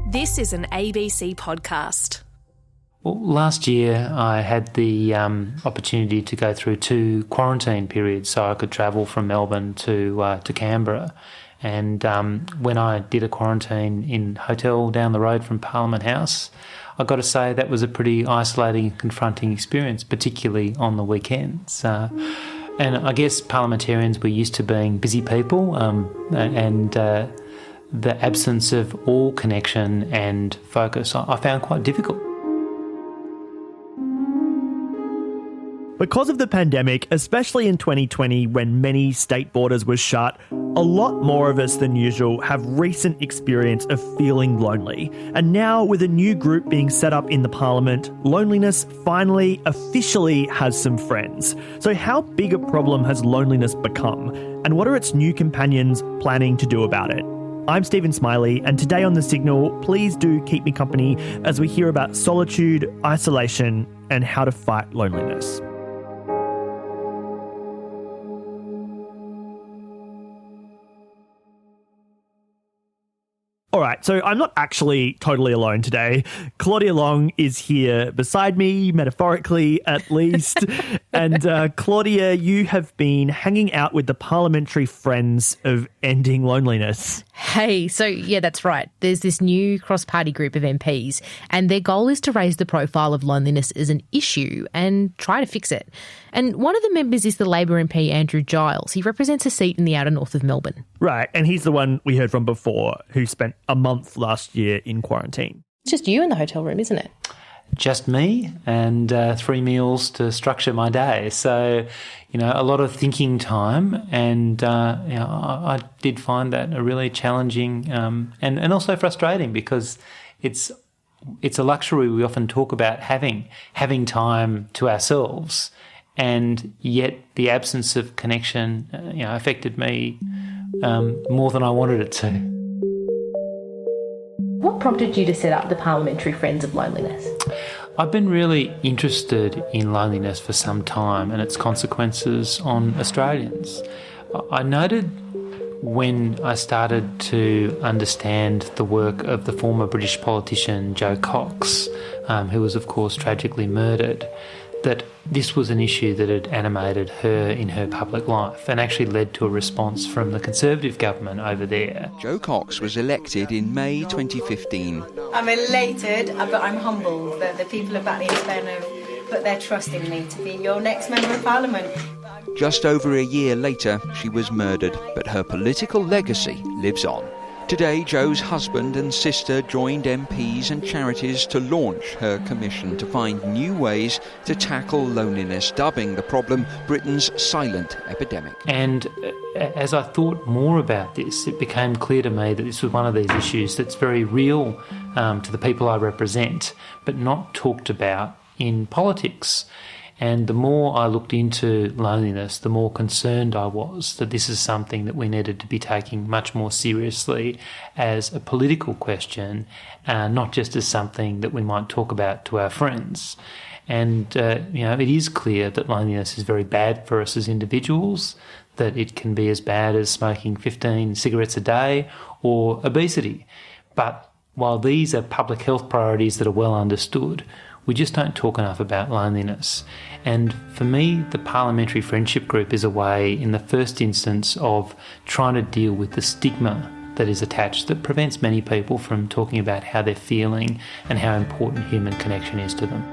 This is an ABC podcast. Well, last year I had the opportunity to go through 2 quarantine periods, so I could travel from Melbourne to Canberra. And when I did a quarantine in a hotel down the road from Parliament House, I've got to say that was a pretty isolating and confronting experience, particularly on the weekends. And I guess parliamentarians were used to being busy people, and the absence of all connection and focus I found quite difficult. Because of the pandemic, especially in 2020 when many state borders were shut, a lot more of us than usual have recent experience of feeling lonely. And now with a new group being set up in the Parliament, loneliness finally officially has some friends. So how big a problem has loneliness become? And what are its new companions planning to do about it? I'm Stephen Smiley, and today on The Signal, please do keep me company as we hear about solitude, isolation, and how to fight loneliness. All right, so I'm not actually totally alone today. Claudia Long is here beside me, metaphorically at least. And Claudia, you have been hanging out with the parliamentary friends of Ending Loneliness. Hey, so yeah, that's right. There's this new cross-party group of MPs, and their goal is to raise the profile of loneliness as an issue and try to fix it. And one of the members is the Labor MP Andrew Giles. He represents a seat in the outer north of Melbourne. Right, and he's the one we heard from before who spent a month last year in quarantine. It's just you in the hotel room, isn't it? Just me and 3 meals to structure my day. So, a lot of thinking time, and I did find that a really challenging and also frustrating, because it's a luxury we often talk about having time to ourselves, and yet the absence of connection affected me more than I wanted it to. What prompted you to set up the Parliamentary Friends of Loneliness? I've been really interested in loneliness for some time and its consequences on Australians. I noted when I started to understand the work of the former British politician Jo Cox, who was of course tragically murdered, that this was an issue that had animated her in her public life and actually led to a response from the Conservative government over there. Jo Cox was elected in May 2015. I'm elated, but I'm humbled that the people of Batley and Spen have put their trust in me to be your next Member of Parliament. Just over a year later, she was murdered, but her political legacy lives on. Today, Jo's husband and sister joined MPs and charities to launch her commission to find new ways to tackle loneliness, dubbing the problem Britain's silent epidemic. And as I thought more about this, it became clear to me that this was one of these issues that's very real to the people I represent, but not talked about in politics. And the more I looked into loneliness, the more concerned I was that this is something that we needed to be taking much more seriously as a political question, not just as something that we might talk about to our friends. And, it is clear that loneliness is very bad for us as individuals, that it can be as bad as smoking 15 cigarettes a day or obesity. But while these are public health priorities that are well understood, we just don't talk enough about loneliness. And for me, the Parliamentary Friendship Group is a way, in the first instance, of trying to deal with the stigma that is attached that prevents many people from talking about how they're feeling and how important human connection is to them.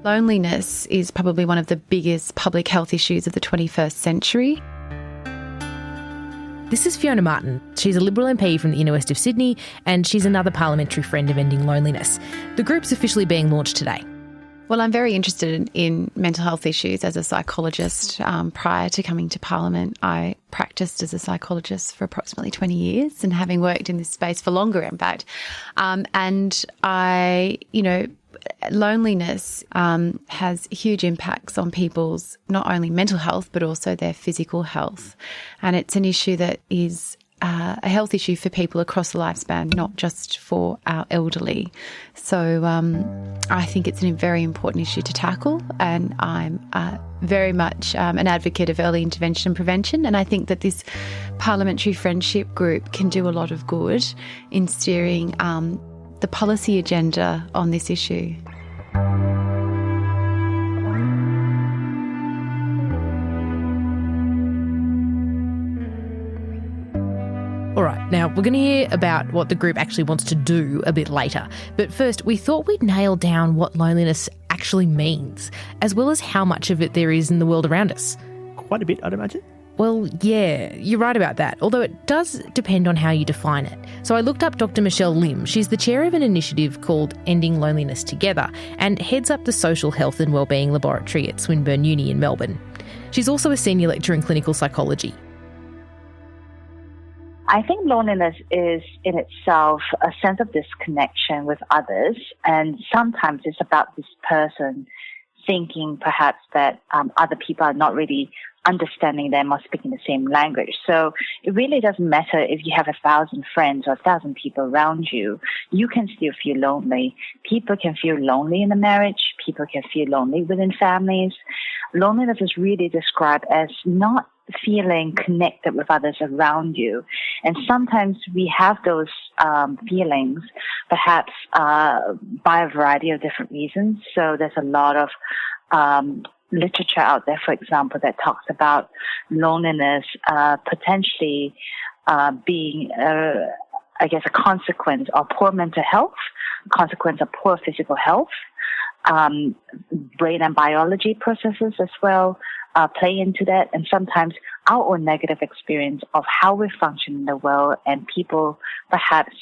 Loneliness is probably one of the biggest public health issues of the 21st century. This is Fiona Martin. She's a Liberal MP from the inner west of Sydney, and she's another parliamentary friend of Ending Loneliness. The group's officially being launched today. Well, I'm very interested in mental health issues as a psychologist. Prior to coming to Parliament, I practiced as a psychologist for approximately 20 years, and having worked in this space for longer, in fact. And I, loneliness has huge impacts on people's not only mental health but also their physical health, and it's an issue that is a health issue for people across the lifespan, not just for our elderly. So I think it's a very important issue to tackle, and I'm very much an advocate of early intervention and prevention, and I think that this Parliamentary Friendship Group can do a lot of good in steering the policy agenda on this issue. All right, now we're going to hear about what the group actually wants to do a bit later. But first, we thought we'd nail down what loneliness actually means, as well as how much of it there is in the world around us. Quite a bit, I'd imagine. Well, yeah, you're right about that, although it does depend on how you define it. So I looked up Dr. Michelle Lim. She's the chair of an initiative called Ending Loneliness Together and heads up the Social Health and Wellbeing Laboratory at Swinburne Uni in Melbourne. She's also a senior lecturer in clinical psychology. I think loneliness is in itself a sense of disconnection with others, and sometimes it's about this person thinking perhaps that other people are not really understanding them or speaking the same language. So it really doesn't matter if you have 1,000 friends or 1,000 people around you. You can still feel lonely. People can feel lonely in a marriage. People can feel lonely within families. Loneliness is really described as not feeling connected with others around you. And sometimes we have those feelings, perhaps by a variety of different reasons. So there's a lot of literature out there, for example, that talks about loneliness potentially being, I guess, a consequence of poor mental health, a consequence of poor physical health. Brain and biology processes as well play into that, and sometimes our own negative experience of how we function in the world and people perhaps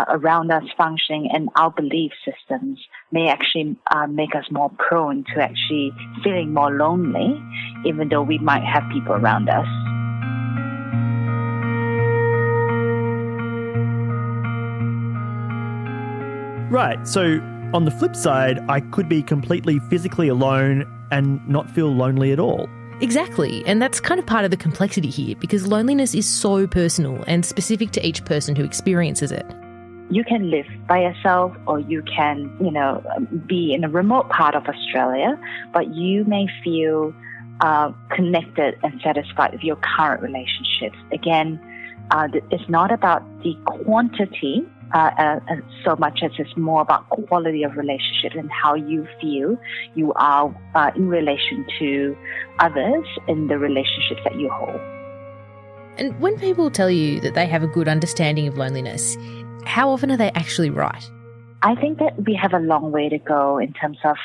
around us functioning, and our belief systems may actually make us more prone to actually feeling more lonely, even though we might have people around us. Right, so on the flip side, I could be completely physically alone and not feel lonely at all. Exactly, and that's kind of part of the complexity here, because loneliness is so personal and specific to each person who experiences it. You can live by yourself, or you can, be in a remote part of Australia, but you may feel connected and satisfied with your current relationships. Again, it's not about the quantity so much as it's more about quality of relationship and how you feel you are in relation to others in the relationships that you hold. And when people tell you that they have a good understanding of loneliness, how often are they actually right? I think that we have a long way to go in terms of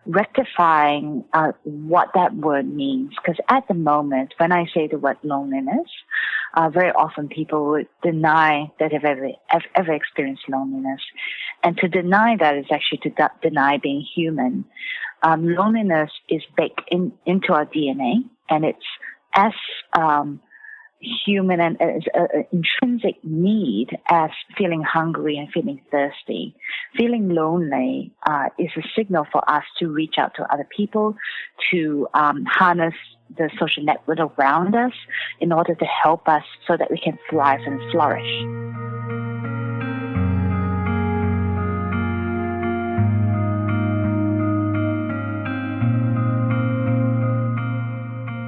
rectifying what that word means. Because at the moment, when I say the word loneliness, very often people would deny that they've ever experienced loneliness. And to deny that is actually to deny being human. Loneliness is baked into our DNA, and it's as human and as an intrinsic need as feeling hungry and feeling thirsty. Feeling lonely is a signal for us to reach out to other people, to harness the social network around us in order to help us so that we can thrive and flourish.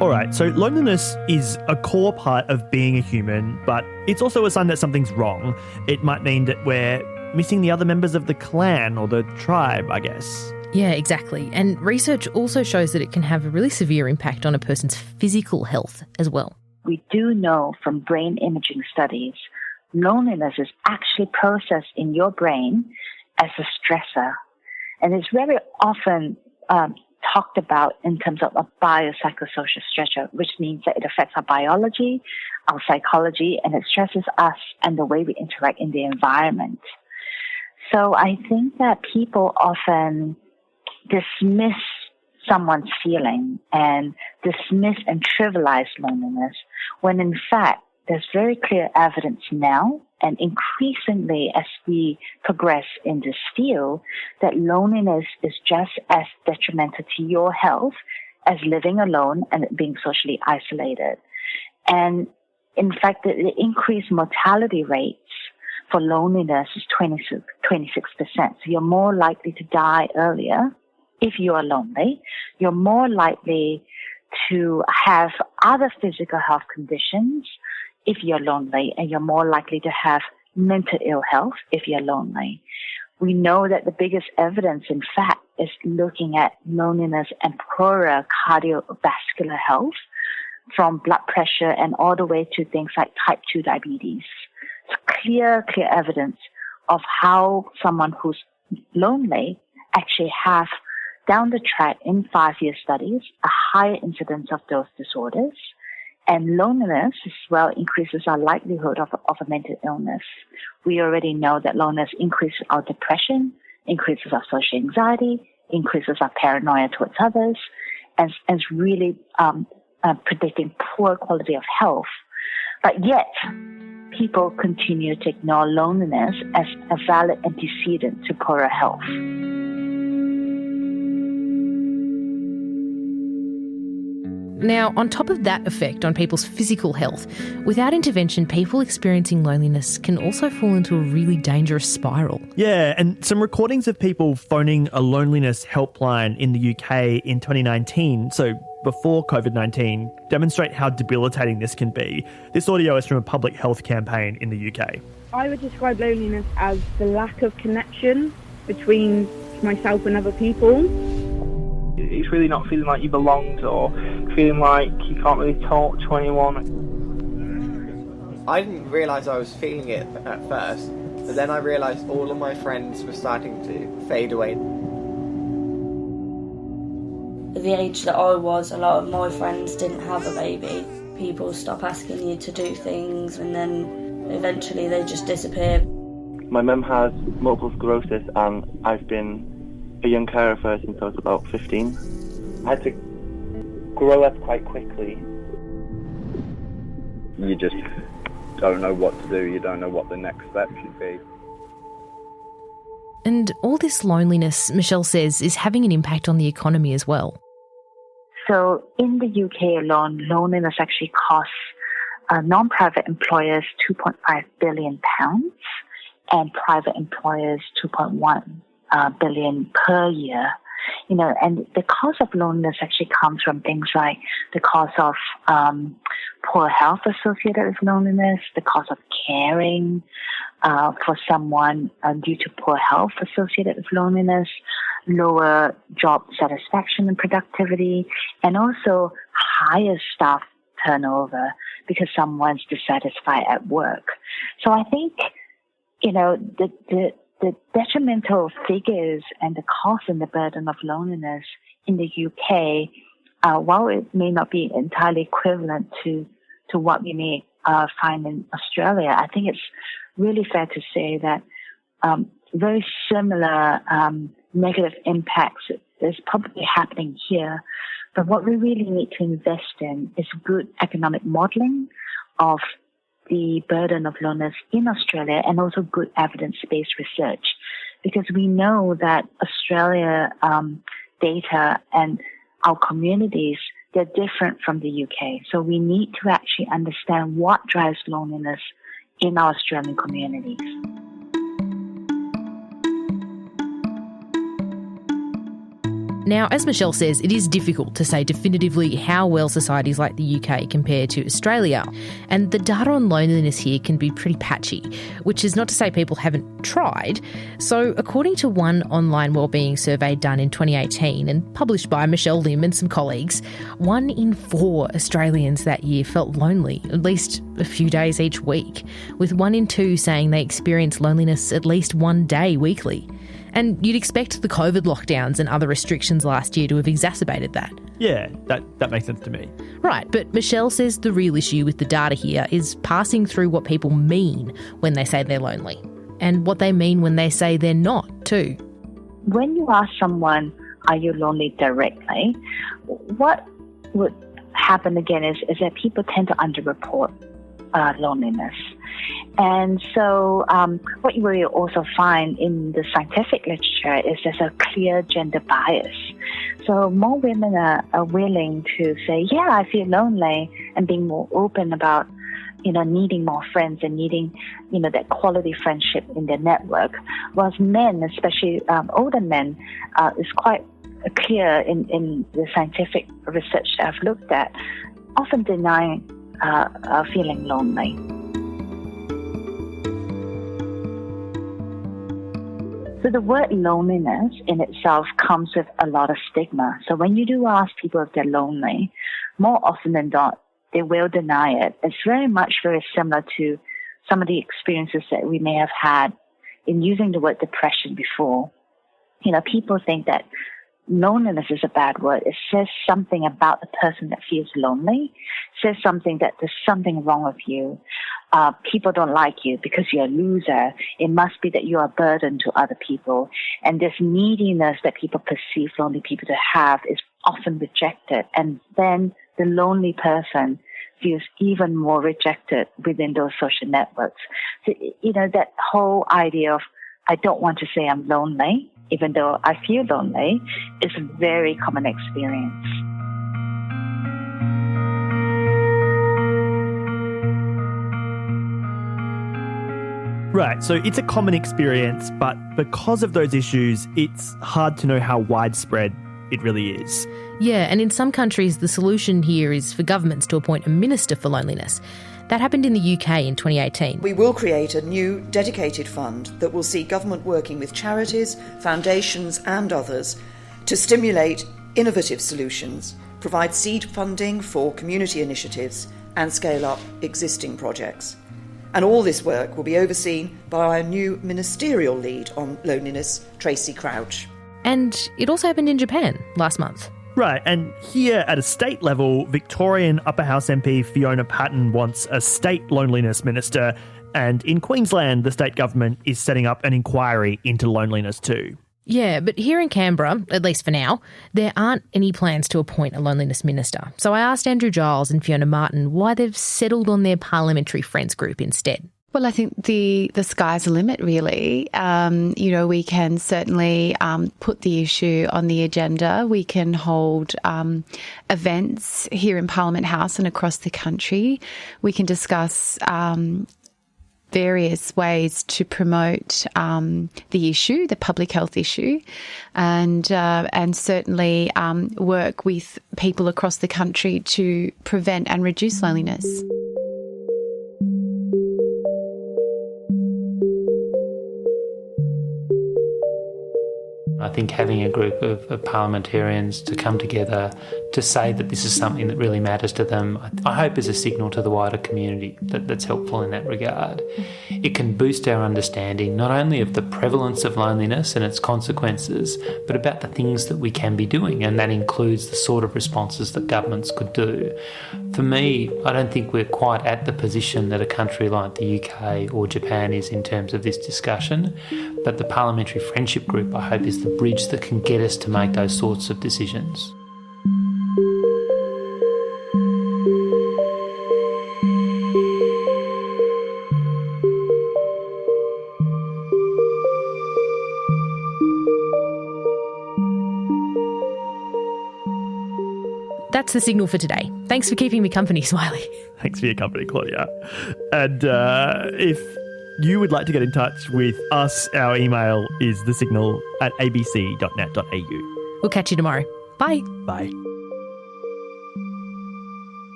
All right, so loneliness is a core part of being a human, but it's also a sign that something's wrong. It might mean that we're missing the other members of the clan or the tribe, I guess. Yeah, exactly. And research also shows that it can have a really severe impact on a person's physical health as well. We do know from brain imaging studies, loneliness is actually processed in your brain as a stressor. And it's very often talked about in terms of a biopsychosocial stressor, which means that it affects our biology, our psychology, and it stresses us and the way we interact in the environment. So I think that people often dismiss someone's feeling and dismiss and trivialize loneliness, when in fact there's very clear evidence now, and increasingly as we progress in this field, that loneliness is just as detrimental to your health as living alone and being socially isolated. And in fact, the increased mortality rates for loneliness is 26%. So you're more likely to die earlier if you are lonely. You're more likely to have other physical health conditions if you're lonely, and you're more likely to have mental ill health if you're lonely. We know that the biggest evidence, in fact, is looking at loneliness and poorer cardiovascular health, from blood pressure and all the way to things like type 2 diabetes. It's clear evidence of how someone who's lonely actually have, down the track in 5-year studies, a higher incidence of those disorders. And loneliness as well increases our likelihood of a mental illness. We already know that loneliness increases our depression, increases our social anxiety, increases our paranoia towards others, and is really predicting poor quality of health. But yet, people continue to ignore loneliness as a valid antecedent to poorer health. Now, on top of that effect on people's physical health, without intervention, people experiencing loneliness can also fall into a really dangerous spiral. Yeah, and some recordings of people phoning a loneliness helpline in the UK in 2019, so before COVID-19, demonstrate how debilitating this can be. This audio is from a public health campaign in the UK. I would describe loneliness as the lack of connection between myself and other people. It's really not feeling like you belong, or feeling like you can't really talk to anyone. I didn't realise I was feeling it at first, but then I realised all of my friends were starting to fade away. At the age that I was, a lot of my friends didn't have a baby. People stop asking you to do things, and then eventually they just disappear. My mum has multiple sclerosis, and I've been a young carer for her since I was about 15. I had to grow up quite quickly. You just don't know what to do. You don't know what the next step should be. And all this loneliness, Michelle says, is having an impact on the economy as well. So in the UK alone, loneliness actually costs non-private employers £2.5 billion and private employers $2.1 billion per year. You know, and the cost of loneliness actually comes from things like the cost of poor health associated with loneliness, the cost of caring for someone due to poor health associated with loneliness, lower job satisfaction and productivity, and also higher staff turnover because someone's dissatisfied at work. So I think, you know, the detrimental figures and the cost and the burden of loneliness in the UK, while it may not be entirely equivalent to what we may find in Australia, I think it's really fair to say that very similar negative impacts is probably happening here. But what we really need to invest in is good economic modelling of the burden of loneliness in Australia, and also good evidence-based research, because we know that Australia data and our communities, they're different from the UK. So we need to actually understand what drives loneliness in our Australian communities. Now, as Michelle says, it is difficult to say definitively how well societies like the UK compare to Australia. And the data on loneliness here can be pretty patchy, which is not to say people haven't tried. So according to one online wellbeing survey done in 2018 and published by Michelle Lim and some colleagues, 1 in 4 Australians that year felt lonely at least a few days each week, with 1 in 2 saying they experienced loneliness at least one day weekly. And you'd expect the COVID lockdowns and other restrictions last year to have exacerbated that. Yeah, that makes sense to me. Right, but Michelle says the real issue with the data here is passing through what people mean when they say they're lonely, and what they mean when they say they're not, too. When you ask someone, are you lonely directly, what would happen again is that people tend to underreport loneliness. And so what you will also find in the scientific literature is there's a clear gender bias. So more women are willing to say, yeah, I feel lonely, and being more open about needing more friends and needing, that quality friendship in their network. Whilst men, especially older men, is quite clear in the scientific research that I've looked at, often deny feeling lonely. So the word loneliness in itself comes with a lot of stigma. So when you do ask people if they're lonely, more often than not, they will deny it. It's very similar to some of the experiences that we may have had in using the word depression before. People think that loneliness is a bad word. It says something about the person that feels lonely. It says something that there's something wrong with you. People don't like you because you're a loser. It must be that you are a burden to other people. And this neediness that people perceive lonely people to have is often rejected. And then the lonely person feels even more rejected within those social networks. So, that whole idea of, I don't want to say I'm lonely, even though I feel lonely, is a very common experience. Right, so it's a common experience, but because of those issues, it's hard to know how widespread it really is. Yeah, and in some countries, the solution here is for governments to appoint a minister for loneliness. That happened in the UK in 2018. We will create a new dedicated fund that will see government working with charities, foundations and others to stimulate innovative solutions, provide seed funding for community initiatives and scale up existing projects. And all this work will be overseen by our new ministerial lead on loneliness, Tracy Crouch. And it also happened in Japan last month. Right, and here at a state level, Victorian Upper House MP Fiona Patten wants a state loneliness minister, and in Queensland, the state government is setting up an inquiry into loneliness too. Yeah, but here in Canberra, at least for now, there aren't any plans to appoint a loneliness minister. So I asked Andrew Giles and Fiona Martin why they've settled on their parliamentary friends group instead. Well, I think the sky's the limit, really. We can certainly put the issue on the agenda. We can hold events here in Parliament House and across the country. We can discuss various ways to promote the issue, the public health issue, and certainly work with people across the country to prevent and reduce loneliness. I think having a group of parliamentarians to come together to say that this is something that really matters to them, I hope is a signal to the wider community that's helpful in that regard. It can boost our understanding not only of the prevalence of loneliness and its consequences, but about the things that we can be doing, and that includes the sort of responses that governments could do. For me, I don't think we're quite at the position that a country like the UK or Japan is in terms of this discussion, but the Parliamentary Friendship Group, I hope, is the bridge that can get us to make those sorts of decisions. That's the signal for today. Thanks for keeping me company, Smiley. Thanks for your company, Claudia. And if you would like to get in touch with us, our email is thesignal@abc.net.au. We'll catch you tomorrow. Bye. Bye.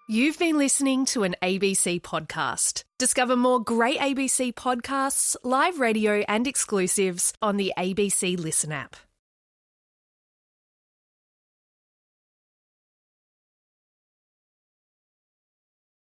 You've been listening to an ABC podcast. Discover more great ABC podcasts, live radio and exclusives on the ABC Listen app.